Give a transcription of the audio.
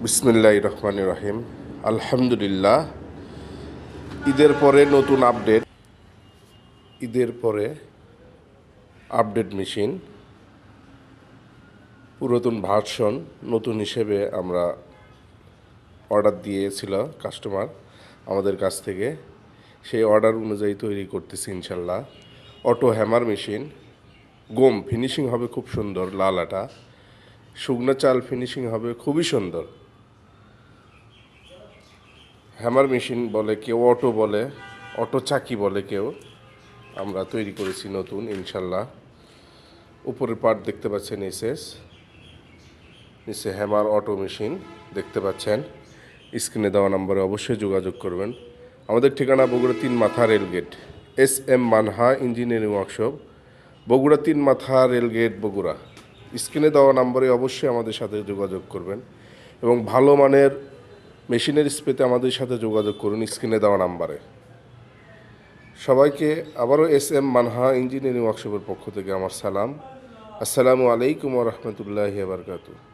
বিসমিল্লাহির রহমানির রহিম। আলহামদুলিল্লাহ, ঈদের পরে নতুন আপডেট মেশিন, পুরাতন ভার্সন নতুন হিসেবে আমরা অর্ডার দিয়েছিল কাস্টমার আমাদের কাছ থেকে। সেই অর্ডার অনুযায়ী তৈরি করতেছি ইনশাল্লাহ। অটো হ্যামার মেশিন, গম ফিনিশিং হবে খুব সুন্দর, লাল আটা, শুকনো চাল ফিনিশিং হবে খুবই সুন্দর। হ্যামার মেশিন বলে কেউ, অটো বলে, অটো চাকি বলে কেউ। আমরা তৈরি করেছি নতুন ইনশাল্লাহ। উপরের পার্ট দেখতে পাচ্ছেন এসএস, নিচে হ্যামার অটো মেশিন দেখতে পাচ্ছেন। স্ক্রিনে দেওয়া নম্বরে অবশ্যই যোগাযোগ করবেন। আমাদের ঠিকানা বগুড়া 3 মাথা rail gate, SM Manha engineering workshop, Bogura 3 মাথা রেলগেট বগুড়া। স্ক্রিনে দেওয়া নম্বরে অবশ্যই আমাদের সাথে যোগাযোগ করবেন এবং ভালো মানের মেশিনের স্পেতে আমাদের সাথে যোগাযোগ করুন স্ক্রিনে দেওয়া নাম্বারে। সবাইকে আবারও SM মানহা ইঞ্জিনিয়ারিং ওয়ার্কশপের পক্ষ থেকে আমার সালাম। আসসালামু আলাইকুম ওয়া রাহমাতুল্লাহি ওয়া বারাকাতুহু।